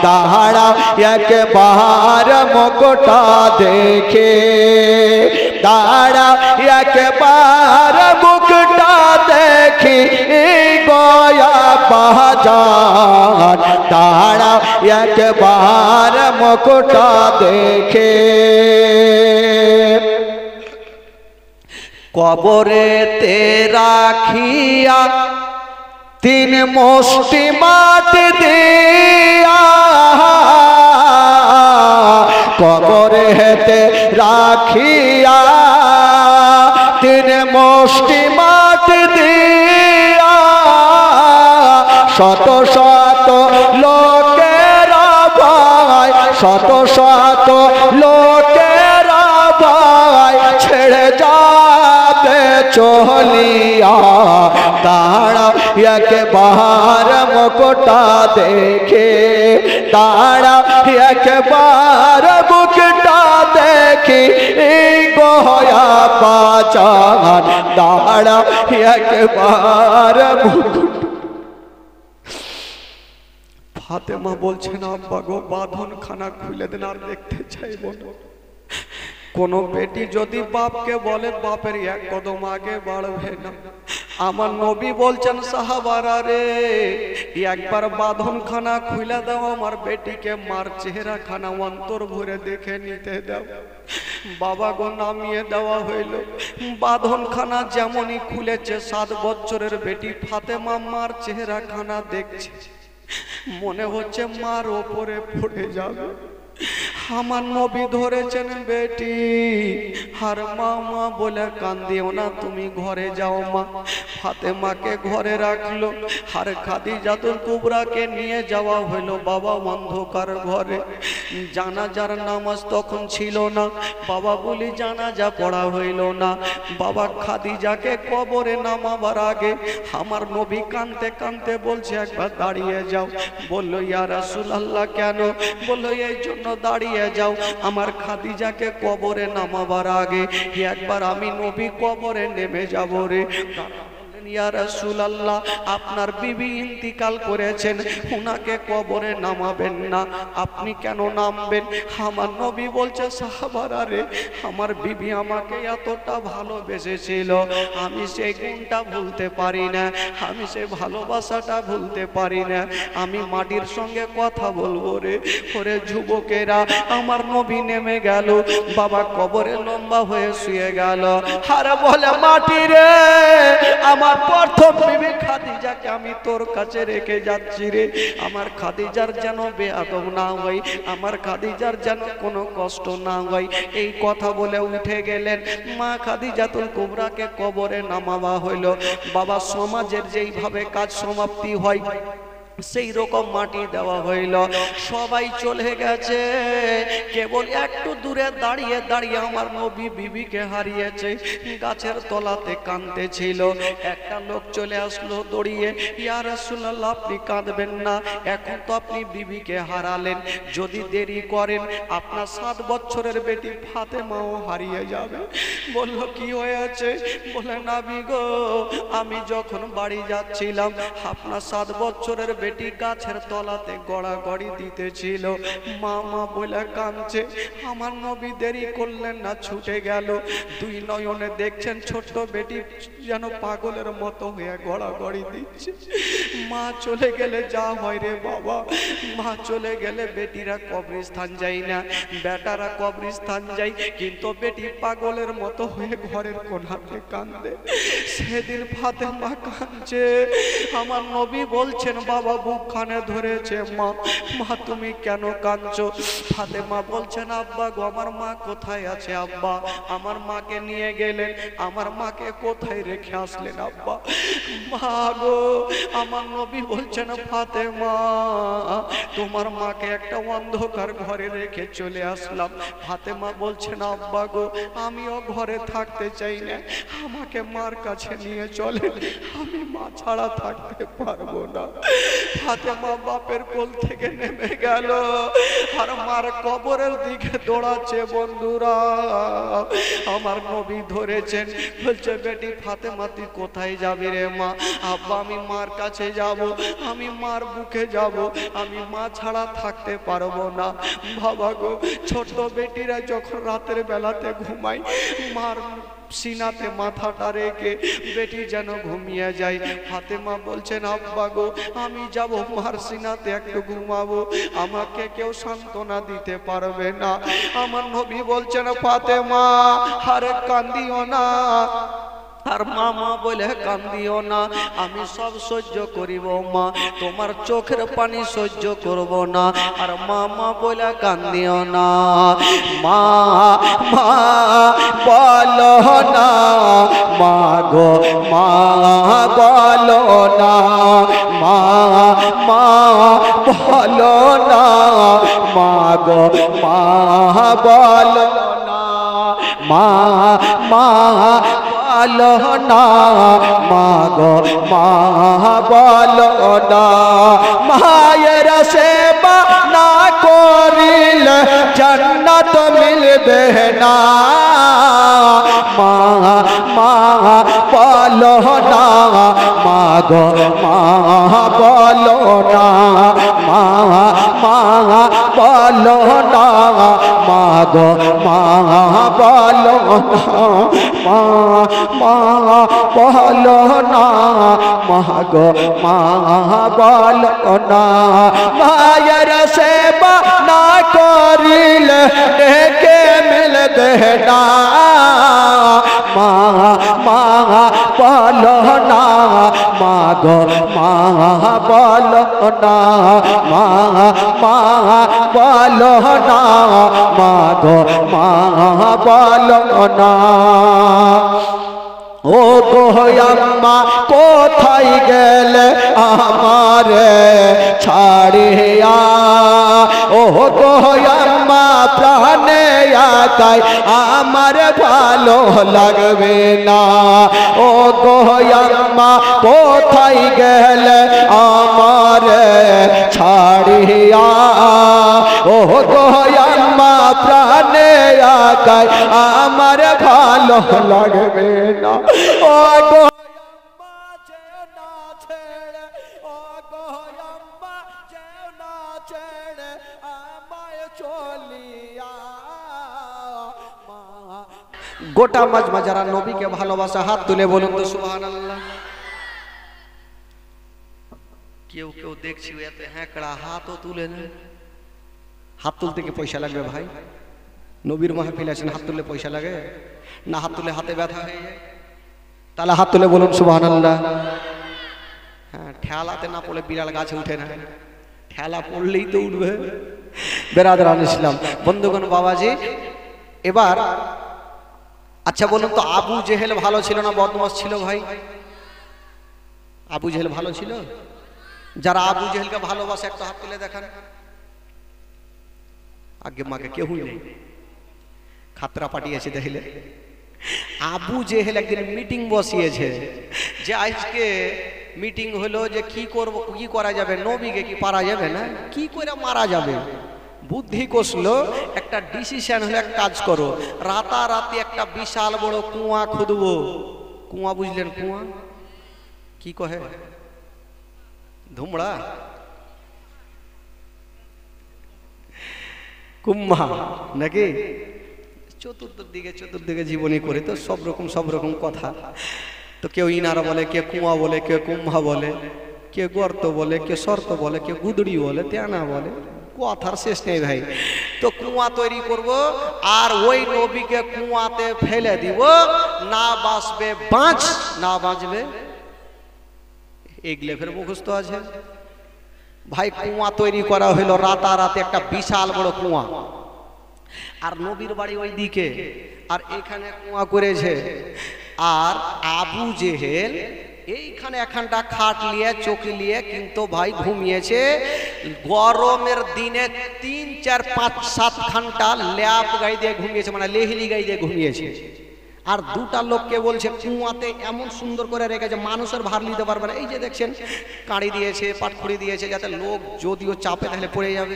দাঁড়া একবার মুখটা দেখে দাঁড়া একবার মুখটা দেখি গয়া বাজার দাঁড়া একবার মুখটা দেখে কবরেতে রাখিয়া তিন মুষ্টি মাটি দিয়া কবরেতে রাখিয়া তিন মুষ্টি মাটি দিয়া শত শত লোকেরা ভাই শত শত লোকেরা ভাই ছেড়ে যাবে চলিয়া দাঁড়া একবার মুখটা দেখে দাঁড়া একবার মুখটা দেখি গয়া বাজার দাঁড়া একবার ফাতেমা বলছেন আব্বা গো বাঁধন খানা খুলে দেন আর দেখতে চাইব না। কোন বেটি যদি বাপকে বলে বাপের এক কদম আগে বাড়বে না। আমার নবী বলছেন সাহাবারা রে একবার বাঁধন খানা খুলে দাও আমার বেটিকে মার চেহারা খানা অন্তর ভরে দেখে নিতে দাও। বাবা গো নামিয়ে দেওয়া হইল বাঁধন খানা যেমনই খুলেছে 7 বছরের বেটি ফাতেমা মার চেহারা খানা দেখছে মনে হচ্ছে মার ওপরে পড়ে যাবে। আমার নবী ধরেছেন বেটি আর মা মা বলে কান্দিও না তুমি ঘরে যাও মা। ফাতেমাকে ঘরে রাখলো আর খাদিজাতুল কুবরাকে নিয়ে যাওয়া হলো বাবা অন্ধকার ঘরে। জানাজার নামাজ তখন ছিল না বাবা বলি জানাজা পড়া হইল না। বাবা খাদিজাকে কবরে নামাবার আগে আমার নবী কাঁদতে কাঁদতে বলছে একবার দাঁড়িয়ে যাও। বললো ইয়া রাসূলুল্লাহ কেন? বললো এই জন্য দাঁড়িয়ে যাও আমার খাদিজাকে কবরে নামাবার আগে একবার আমি নবী কবরে নেমে যাব রে। ইয়া রাসূলুল্লাহ আপনার বিবি ইন্তিকাল করেছেন উনাকে কবরে নামাবেন না আপনি কেন নামবেন? আমার নবী বলছে সাহাবারা রে আমার বিবি আমাকে এতটা ভালোবেসেছিল আমি সেই গুণটা ভুলতে পারি না আমি সেই ভালোবাসাটা ভুলতে পারি না। আমি মাটির সঙ্গে কথা বলবো রে। ওরে যুবকেরা আমার নবী নেমে গেল বাবা কবরে লম্বা হয়ে শুয়ে গেল আর বলে মাটি রে আমার প্রথম বিবি খাদিজাকে আমি তোর কাছে রেখে যাচ্ছি রে। আমার খাদিজার যেন বেয়াদব না হয় আমার খাদিজার যেন কোনো কষ্ট না হয়। এই কথা বলে উঠে গেলেন মা খাদিজাতুল কুবরাকে কবরে নামাবা হইল। বাবা সমাজের যেইভাবে কাজ সমাপ্তি হয় সেই রকম মাটি দেওয়া হইল। সবাই চলে গেছে কেবল একটু দূরে দাঁড়িয়ে দাঁড়িয়ে আমার নবী বিবিকে হারিয়েছে গাছের তলাতে কাঁদতেছিল। একটা লোক চলে আসলো দৌড়িয়ে ইয়া রাসূলুল্লাহ আপনি কাঁদবেন না এখন তো আপনি বিবিকে হারালেন যদি দেরি করেন আপনার 7 বছরের বেটি ফাতেমাও হারিয়ে যাবে। বলল কি হয়েছে? বলে নবী গো আমি যখন বাড়ি যাচ্ছিলাম আপনার 7 বছরের বেটি গাছের তলাতে গড়াগড়ি দিতেছিল মা মা বলে কাঁদছে। আমার নবী দেরি করলেন না ছুটে গেল। 2 নয়নে দেখছেন ছোট্ট বেটি যেন পাগলের মতো হয়ে গড়াগড়ি দিচ্ছে। মা চলে গেলে যা হয় রে বাবা মা চলে গেলে বেটিরা কবরস্থান যায় না বেটারা কবরস্থান যায় কিন্তু বেটি পাগলের মতো হয়ে ঘরের কোণাতে কাঁদে। সেদিন ফাতেমা কাঁদছে আমার নবী বলছেন বাবা বুকখানে ধরেছে মা মা তুমি কেন কাঁদছো? ফাতেমা বলছেন আব্বা গো আমার মা কোথায় আছে আব্বা? আমার মাকে নিয়ে গেলেন আমার মাকে কোথায় রেখে আসলেন আব্বা? মা গো আমার নবী বলছেন ফাতেমা তোমার মাকে একটা অন্ধকার ঘরে রেখে চলে আসলাম। ফাতেমা বলছেন আব্বা গো আমিও ঘরে থাকতে চাই না আমাকে মার কাছে নিয়ে চলে আমি মা ছাড়া থাকতে পারবো না। ফাতেমা বাপের কোল থেকে নেমে গেল আর মার কবরের দিকে দৌড়াচ্ছে। বন্ধুরা, আমার নবী ধরেছেন, বলছে বেটি ফাতেমা তুই কোথায় যাবি রে মা? আব্বা আমি মার কাছে যাব, আমি মার বুকে যাব, আমি মা ছাড়া থাকতে পারবো না। বাবা গো, ছোট বেটিরা যখন রাতের বেলাতে ঘুমায়, মার সিনাতে মাথাটা রেখে বেটি যেন ঘুমিয়ে যায়। ফাতেমা বলছেন আব্বা গো আমি যাব মার সিনাতে একটু ঘুমাবো, আমাকে কেউ সান্ত্বনা দিতে পারবে না। আমার নবী বলছেন ফাতেমা আর কান্দিও না, আর মামা বলে কান্দিও না, আমি সব সহ্য করিব মা, তোমার চোখের পানি সহ্য করব না। আর মামা বলে কান্দিও না। মা মা বলো না, মা গো মা বলো না, মা মা বলো না, মা গো মা বলো না, মা মা বলো না, মা গো মা বলো না। মায়ের সেবা না করিলে জান্নাত মিলবে না। মা মা বলো না, মা গো মা বলো না, মা মা বলো না, মা গো মা বলো না, মা মা বলো না, মা গো মা বলো না। মায়ের সেবা না করিলে ডেকে মিলবে না। মা মা বলো না, মা গো মা বলো না, মা মা বলো না, মা গো মা বলো না। ও গো আম্মা কোথায় গেলে আমারে ছাড়িয়া? ও গো আম্মা প্রাণে আকাই আমার ভালো লাগবে না। ও গো আম্মা কোথায় গেলে আমারে ছাড়িয়া? ও গো আম্মা প্রাণে আকাই আমার ভালো লাগবে না। ও গো আম্মা যেও না ছেড়ে, ও গো আম্মা যেও না ছেড়ে আমায় চলিয়া। গোটা মাজমা যারা নবীকে ভালোবাসা হাত তুলে বলুন তো সুবহানাল্লাহ। কেউ কেউ দেখছি এত হ্যাঁকড়া হাতও তুলে না। হাত তুলতে কি পয়সা লাগবে ভাই? নবীর মাহফিল আছেন, হাত তুললে পয়সা লাগে না? হাত তুলে হাতে ব্যথা হয়ে যায়? তাহলে হাত তুলে বলুন সুবহানাল্লাহ। হ্যাঁ, ঠেলাতে না পড়লে বিড়াল গাছে উঠে না, ঠেলা পড়লেই তো উঠবে। বেরাদরান ইসলাম, বন্ধুগণ, বাবাজি, এবার আচ্ছা বলুন তো, আবু জেহেল ভালো ছিল না বদমাশ ছিল ভাই? আবু জেহেল ভালো ছিল? যারা আবু জেহেলকে ভালোবাসে একটা হাত তুলে দেখান। আগে মাকে কেউই নেই, খাতরা পাঠিয়েছে দেখলে। আবু জেহেল একদিন মিটিং বসিয়েছে যে আজকে মিটিং হলো যে কি করব, কি করা যাবে, নবীকে কি পারা যাবে না, কি করে মারা যাবে। বুদ্ধি কষলো, একটা ডিসিশন হলো, এক কাজ করো, রাতারাতি একটা বিশাল বড় কুয়া খুদবো। কুয়া বুঝলেন? কুয়া কি কহে? ধুমড়া, কুম্মা নাকি? চতুর্দিকে জীবনী করে তো সব রকম কথা। তো কেউ ইনারা বলে, কে কুয়া বলে, কে কুম্ভা বলে, কে গর্ত বলে, কে শর্ত বলে, কে গুদড়ি বলে, তেনা বলে, কথার শেষ নেই ভাই। তো কুয়া তৈরি করব আর ওই নবীকে কুয়াতে ফেলে দিব, না বাঁচবে বাঁচ, না বাঁচবে। এগুলো ফের মুখস্থ আছে ভাই। কুয়া তৈরি করা হইলো রাতারাতি, একটা বিশাল বড় কুয়া। আর নবীর বাড়ি ওই দিকে, আর এখানে কুয়া করেছে। আর আবু জেহেল এইখানে এখানটা খাট নিয়ে চৌকি নিয়ে কিন্তু ভাই ঘুমিয়েছে। গরমের দিনে 3, 4, 5, 7 ঘন্টা ল্যাপ গাই দিয়ে ঘুমিয়েছে, মানে লেহিলি গাই দিয়ে ঘুমিয়েছে। আর দুটা লোককে বলছে কুয়াতে এমন সুন্দর করে রেখেছে মানুষের ভার নিতে পারবে না। এই যে দেখছেন কাঁড়ি দিয়েছে, পাটখড়ি দিয়েছে, যাতে লোক যদিও চাপে তাহলে পড়ে যাবে।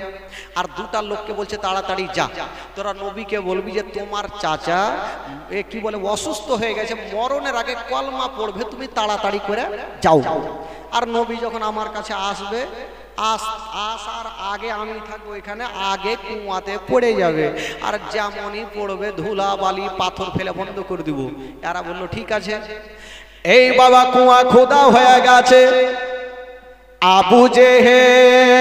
আর দুটা লোককে বলছে তাড়াতাড়ি যা, তোরা নবীকে বলবি যে তোমার চাচা কি বলে অসুস্থ হয়ে গেছে, মরণের আগে কলমা পড়বে, তুমি তাড়াতাড়ি করে যাও। আর নবী যখন আমার কাছে আসবে, আসার আগে আমি থাকবো এখানে, আগে কুয়াতে পড়ে যাবে, আর যেমনই পড়বে ধুলা বালি পাথর ফেলে বন্ধ করে দিব। এরা বললো ঠিক আছে। এই বাবা কুয়া খোদা হয়ে গেছে। আবু জেহেল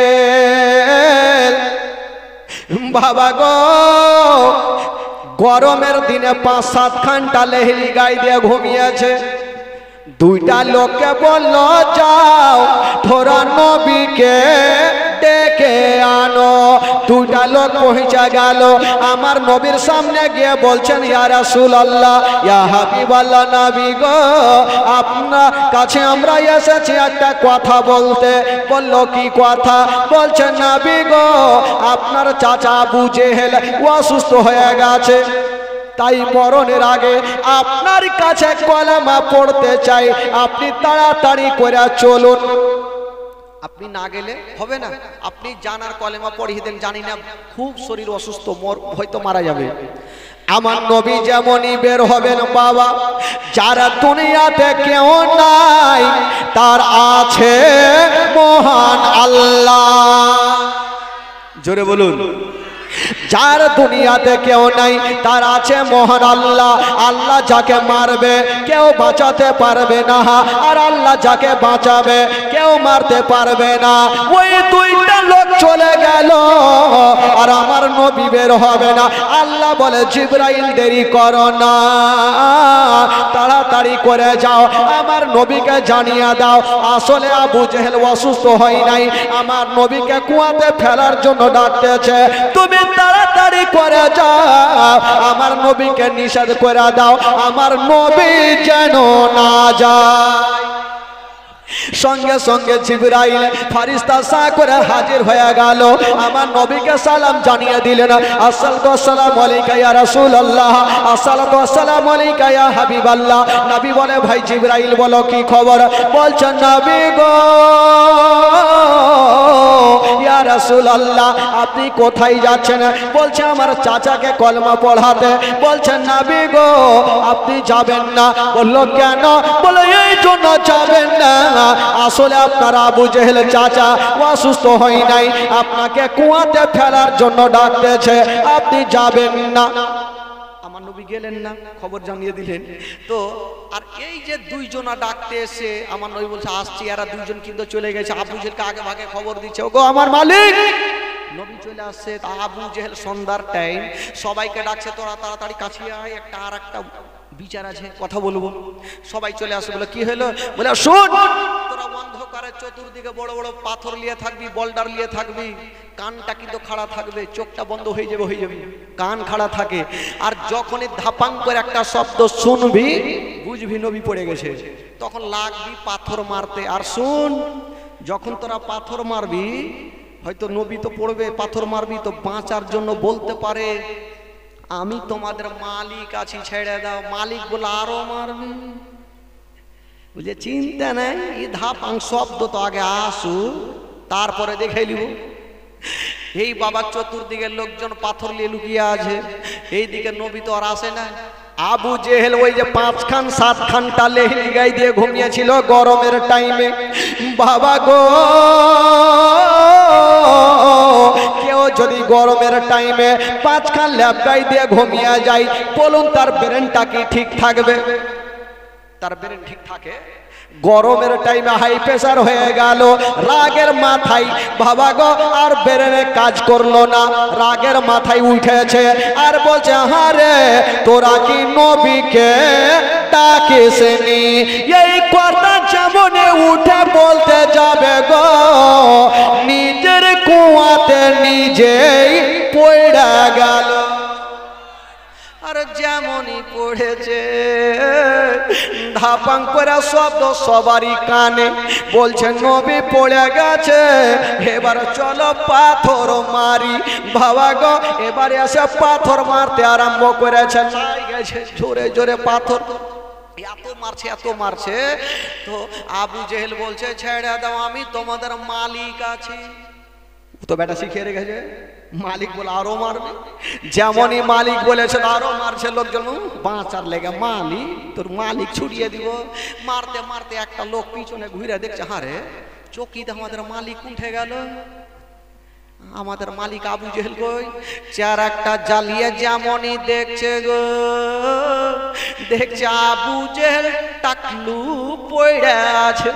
বাবা গো গরমের দিনে 5-7 ঘন্টা লেহলি গায়ে দিয়ে ঘুমিয়েছে। দুইটা লোককে বললো যাও তোরা নবীকে ডেকে আনো। দুইটা লোক পৌঁছে গেল আমার নবীর সামনে গিয়ে বলছেন ইয়া রাসূলুল্লাহ, ইয়া হাবিবাল্লাহ, নবী গো আপনার কাছে আমরা এসেছি একটা কথা বলতে। বললো কি কথা? বলছেন নবী গো আপনার চাচা আবু জেহেল অসুস্থ হয়ে গেছে, তাই মরণের আগে আপনার কাছে কলেমা পড়তে চাই, আপনি তাড়াতাড়ি করে চলুন। আপনি না গেলে হবে না, আপনি জানার কলেমা পড়িয়ে দেন, জানি না খুব শরীর অসুস্থ, হয়তো মারা যাবে। আমার নবী যেমনই বের হবেন বাবা, যারা দুনিয়াতে কেউ নাই তার আছে মহান আল্লাহ। জোরে বলুন। যার দুনিয়াতে কেউ নাই তার আছে মহান আল্লাহ। আল্লাহ যাকে মারবে কেউ বাঁচাতে পারবে না, আর আল্লাহ যাকে বাঁচাবে কেউ মারতে পারবে না। ওই দুইটা লোক চলে গেল আর আমার নবী বের হবে না। আল্লাহ বলে জিবরাইল দেরি করো না, তাড়াতাড়ি করে যাও, আমার নবীকে জানিয়ে দাও আসলে আবু জেহেল অসুস্থ হয় নাই, আমার নবীকে কুয়াতে ফেলার জন্য ডাকতেছে, তুমি তাড়াতাড়ি করে যাও, আমার নবীকে নিষেধ করে দাও, আমার নবী যেন না যায়। সঙ্গে সঙ্গে জিবরাইল ফেরেশতা সা করে হাজির হয়ে গেল, আমার নবীকে সালাম জানিয়ে দিলেন, আসসালামু আলাইকা ইয়া রাসূলুল্লাহ, আসসালামু আলাইকা ইয়া হাবিবাল্লাহ। নবী বলে ভাই জিবরাইল বলো কি খবর? বলছেন নবী গো ইয়া রাসূলুল্লাহ আপনি কোথায় যাচ্ছেন? বলছে আমার চাচাকে কলমা পড়াতে। বলছেন নবী গো আপনি যাবেন না। বলল কেন? বলে এই জন্য যাবেন না, আসলে আপনার আবু জেহেল চাচা অসুস্থ হয় নাই, আপনাকে কুয়াতে ফেলার জন্য ডাকতেছে, আপনি যাবেন না। আমার নবী গেলেন না, খবর জানিয়ে দিলেন। তো আর এই যে দুইজনা ডাকতে এসে আমার নবী বলছে আসছি, এরা দুইজন কিন্তু চলে গেছে, আবু জেহেলকে আগে ভাগে খবর দিচ্ছে, ওগো আমার মালিক। নবী চলে আসছে, আবু জেহেল সন্ধ্যার টাইম সবাইকে ডাকছে, তোরা তাড়াতাড়ি কাছে আয়, একটা আর একটা বিচার আছে, কথা বলবো। সবাই চলে আসে, বলে কি হলো? বলে শোন, তোরা অন্ধকারে চতুর্দিকে বড় বড় পাথর নিয়ে থাকবি, বোল্ডার নিয়ে থাকবি, কানটা কিন্তু খাড়া থাকবে, চোখটা বন্ধ হয়ে যাবে, কান খাড়া থাকে, আর যখনই ধাপাং করে একটা শব্দ শুনবি বুঝবি নবী পড়ে গেছে, তখন লাগবি পাথর মারতে। আর শুন, যখন তোরা পাথর মারবি হয়তো নবী তো পড়বে, পাথর মারবি তো বাঁচার জন্য বলতে পারে আমি তোমাদের মালিক আছি, ছেড়ে দাও। মালিক বলে আরো মারবি, বুঝলে চিন্তা নাই, এই ধাপাং শব্দ তো আগে আসু, তারপরে দেখে নিব। এই বাবা চতুর্দিকে লোকজন পাথর নিয়ে লুকিয়ে আছে, এইদিকে নবী তো আর আসে না। আবু জেহেল ওই যে 5-7 ঘন্টা লেহলি গায়ে দিয়ে ঘুমিয়েছিল গরমের টাইমে। বাবা গো কেউ যদি গরমের টাইমে 5 খান ল্যাপ গায়ে দিয়ে ঘুমিয়ে যায়, বলুন তার ব্রেনটা কি ঠিক থাকবে? তার ব্রেন ঠিক থাকে? গরমের টাইমে হাই প্রেসার হয়ে গেল, রাগের মাথায় বাবা গো আর ব্রেনে কাজ করলো না, রাগের মাথায় উঠেছে আর বলছে হারে তোরা কি নবীকে ডাকিসনি? এই কথা যেমনে উঠে বলতে যাবে গো, নিজের কুয়াতে নিজেই পড়ে গেল। আর যেমনই পড়েছে ধাপাং করে শব্দ সবারই কানে বলছে নবী পড়ে গেছে এবার চলো পাথর মারি বাবা গো এবারে এসে পাথর মারতে আরম্ভ করেছে গেছে জোরে জোরে পাথর এত মারছে তো আবু জেহেল বলছে ছেড়ে দাও আমি তোমাদের মালিক আছি তো বেটা শিখিয়ে রেখেছে মালিক বলে আরো মারবে যেমনই মালিক বলেছে আরো মারছে লোকজন বাঁচার লেগে মালিক তোর মালিক ছুড়িয়ে দিব মারতে মারতে একটা লোক পিছনে ঘুরে দেখছে হারে চকিতে আমাদের মালিক উঠে গেল আমাদের মালিক আবু জেহেল কই চার একটা জ্বালিয়ে যেমনই দেখছে গো দেখছে আবু জেহেল টাকলু পড়ে আছে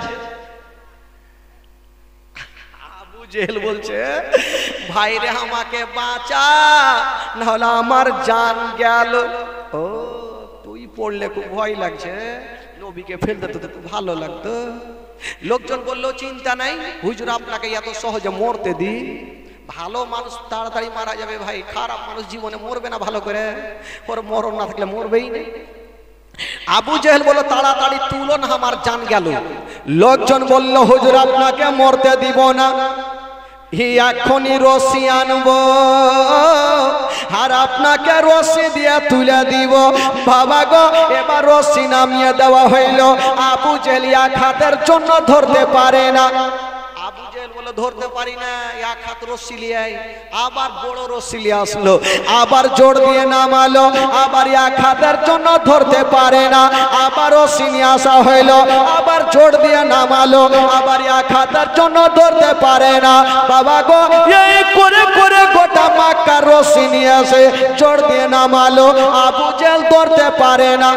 আবু জেহেল বলছে ভাই রে আমাকে বাঁচা নাহলে আমার জান গেল ও তুই পড়লে খুব ভয় লাগছে নবীকে ফেলতে তো খুব ভালো লাগতো লোকজন বললো চিন্তা নাই হুজুর আপনাকে এত সহজে মরতে দি ভালো মানুষ তাড়াতাড়ি মারা যাবে ভাই খারাপ মানুষ জীবনে মরবে না ভালো করে ওর মরণ না থাকলে মরবেই না আবু জেহেল বলল তাড়াতাড়ি তুলো না আমার জান গেল লোকজন বলল হুজুর আপনাকে মরতে দিব না এখনই রশি আনবো আর আপনাকে রশি দিয়ে তুলে দিব বাবা গো এবার রশি নামিয়ে দেওয়া হইল আবু জেহেল এক হাতের জন্য ধরতে পারে না আবু জেহেল বলে ধরতে পারি না এক হাত রশি লিয়ে আবার বড় রশি লিয়ে আসলো আবার জোর দিয়ে নামালো আবার এক হাতের জন্য ধরতে পারে না আবার রশি নিয়ে আসা হইলো আবার জোর দিয়ে নামালো আবার এক হাতের জন্য ধরতে পারে না বাবা গো এই করে করে গোটা মক্কার রশি নিয়ে আসে জোর দিয়ে নামালো আবু জেহেল ধরতে পারে না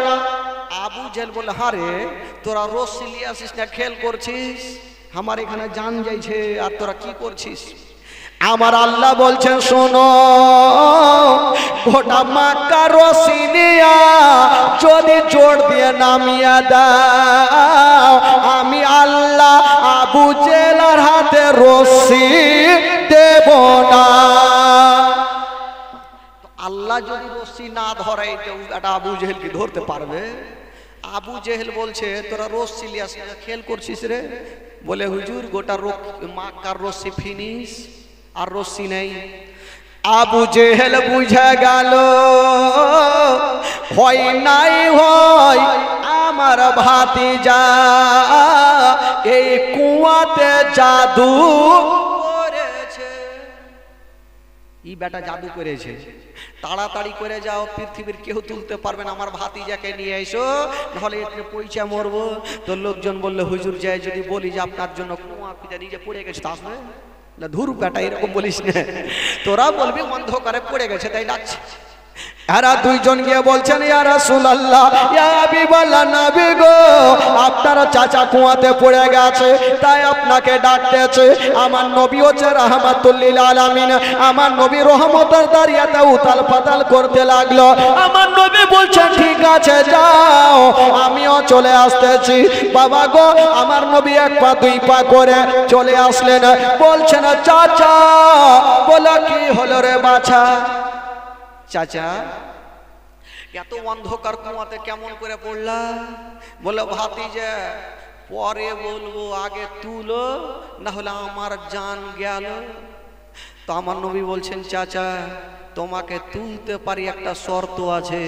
আবু জেহেল বলে হারে তোরা রশি নিয়ে আসিস না খেল করছিস আমার এখানে জান যাইছে আর তোরা কি করছিস আমার আল্লাহ বলছেন শোনো গোটা মক্কা রশি নিয়া যদি জোর দিয়ে নামিয়ে দাও আমি আল্লাহ আবু জেহেলের হাতে রশি দেব না আল্লাহ যদি রশি না ধরে তো এটা আবু জেহেল কি ধরতে পারবে আবু জেহেল বলছে তোরা রশি লিয়ে খেল করছিস রে বলে হুজুর গোটা মক্কার রশি ফিনিশ আর রশি নেই আবু জেহেল বুঝে গেল হয় নাই হয় আমার ভাতিজা এই কুয়াতে জাদু করেছে ই বেটা জাদু করেছে তাড়াতাড়ি করে যাও পৃথিবীর কেউ তুলতে পারবে না আমার ভাতিজাকে নিয়ে এসো নাহলে এতে পয়সা মরবো তো লোকজন বললে হুজুর যায় যদি বলি যে আপনার জন্য কুয়া পিতা নিজে পড়ে গেছে তা আসবে না ধুর বেটা এরকম বলিস না তোরা বলবি অন্ধকারে পড়ে গেছে তাই ডাকছে এরা দুইজন গিয়ে বলছেন ইয়া রাসূলুল্লাহ ইয়া হাবিবাল্লাহ নবী গো আপনার চাচা কুয়াতে পড়ে গেছে তাই আপনাকে ডাকতেছে আমার নবী হচ্ছে রাহমাতুল লিল আলামিন আমার নবী রহমতের দাঁড়িয়েতে উতাল পাতাল করতে লাগলো আমার নবী বলছেন ঠিক আছে যাও আমিও চলে আসতেছি বাবা গো আমার নবী এক পা দুই পা করে চলে আসলেন বলছেন চাচা বলা কি হলো রে বাছা চাচা এত অন্ধকার কুয়াতে কেমন করে পড়লা বলে ভাতিজা পরে বলবো আগে তুলো না হলে আমার জান গেল তো আমার নবী বলছেন চাচা তোমাকে তুলতে পারি একটা শর্ত আছে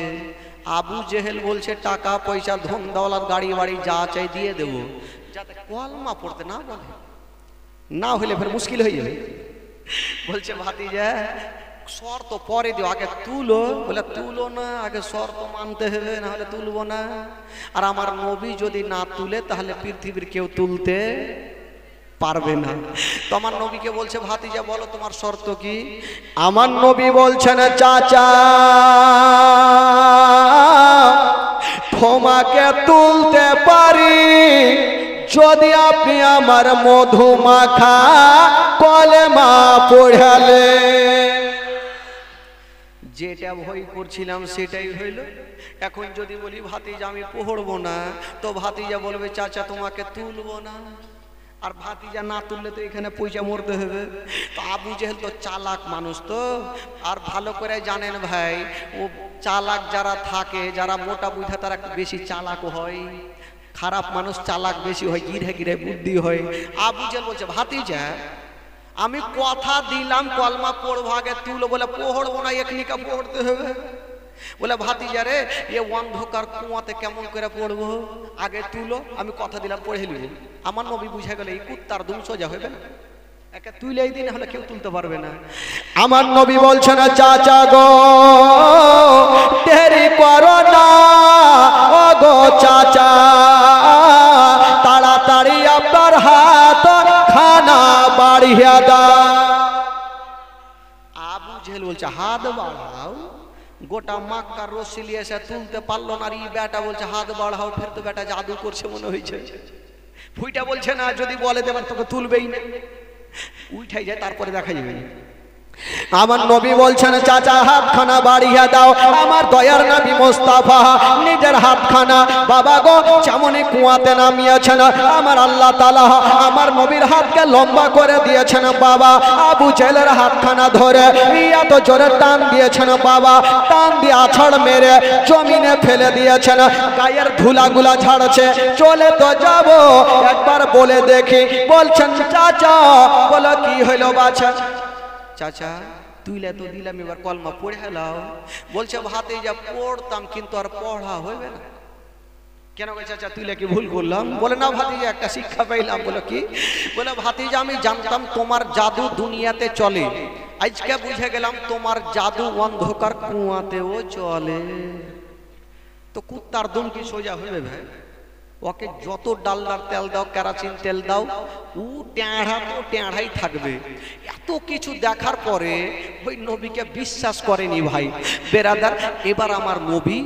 আবু জেহেল বলছে টাকা পয়সা ধন দৌলত গাড়ি বাড়ি যা চাই দিয়ে দেব যাতে কলমা পড়তে না বলে না হলে ফের মুশকিল হয়ে যাবে বলছে ভাতিজা শর্ত পরে দিও আগে তুলো বলে তুলো না আগে শর্ত মানতে হবে না হলে তুলবো না আর আমার নবী যদি না তুলে তাহলে পৃথিবীর কেউ তুলতে পারবে না তো আমার নবীকে বলছে ভাতিজা বলো তোমার শর্ত কি আমার নবী বলছেন চাচা তোমাকে তুলতে পারি যদি আপনি আমার মধু মাখা কলেমা পড়ালে যেটা ভয় করছিলাম সেটাই হইল এখন যদি বলি ভাতিজা আমি পড়বো না তো ভাতিজা বলবে চাচা তোমাকে তুলবো না আর ভাতিজা না তুললে তো এখানে পয়সা মরতে হবে। তো আবু জেহেল তো চালাক মানুষ, তো আর ভালো করে জানেন ভাই, ও চালাক যারা থাকে, যারা মোটা বুঝা তারা একটু বেশি চালাকও হয়। খারাপ মানুষ চালাক বেশি হয়, গিরে গিরে বুদ্ধি হয়। আবু জেহেল বলছে, ভাতিজা আমি কথা দিলাম কলমা পড়বো, আগে তুলো। বলে পড়বো না, এখনিকা পড়তে হবে। বলে ভাতিজা রে, এ অন্ধকার কুয়াতে কেমন করে পড়বো, আগে তুলো, আমি কথা দিলাম পড়ে নিব। আমার নবী বুঝে গেলে এই কুত্তার দুম সোজা হবে না, একে তুলেই দিন, হলে কেউ তুলতে পারবে না। আমার নবী বলছেন, চাচা গো দেরি করো না, ও গো চাচা তাড়াতাড়ি আপনার হাত খানা বাড়িয়ে দাও। আবু জেহেল বলছে, হাত বাড়াও। গোটা মাক্কার রশি নিয়ে এসে তুলতে পারলো না, আর এই বেটা বলছে হাত বাড়াও। ফের তো বেটা জাদু করছে মনে হয়েছে। ফুইটা বলছে না, যদি বলে দেবেন তোকে তুলবেই না, উঠাই যায়, তারপরে দেখা যাবে। আমার নবী বলছেন, চাচা হাতখানা বাড়িয়ে দাও। আমার দয়ার নবী মুস্তাফা নিজের হাতখানা বাবা গো যেমনই কুয়াতে নামিয়েছেন, আমার আল্লাহ তাআলা আমার নবীর হাতকে লম্বা করে দিয়েছেন বাবা। আবু জেহেলের হাতখানা ধরে এত জোরে টান দিয়েছেন বাবা, টান দিয়ে আছড় মেরে জমিনে ফেলে দিয়েছেন। গায়ের ধুলাগুলা ঝাড়ছে। চলে তো যাব, একবার বলে দেখি। বলছেন, চাচা বলো কি হইলো বাছা? চাচা তুইলে তো দিলাম, এবার কলমা পড়ে হেলাও। বলছে, ভাতিজা পড়তাম কিন্তু আর পড়া হইবে না। কেন গো চাচা, তুইলে কি ভুল করলাম? বলে না ভাতিজা, একটা শিক্ষা পাইলাম। বলে কি? বলে ভাতিজা আমি জানতাম তোমার জাদু দুনিয়াতে চলে, আজকে বুঝে গেলাম তোমার জাদু অন্ধকার কুয়াতেও চলে। তো কুত্তার দুম কি সোজা হইবে ভাই? ওকে যত ডালডার তেল দাও, কেরাচিন তেল দাও, ও টেঁড়া তো টেঁড়াই থাকবে। এত কিছু দেখার পরে ওই নবীকে বিশ্বাস করেনি ভাই। বেরাদার, এবার আমার নবী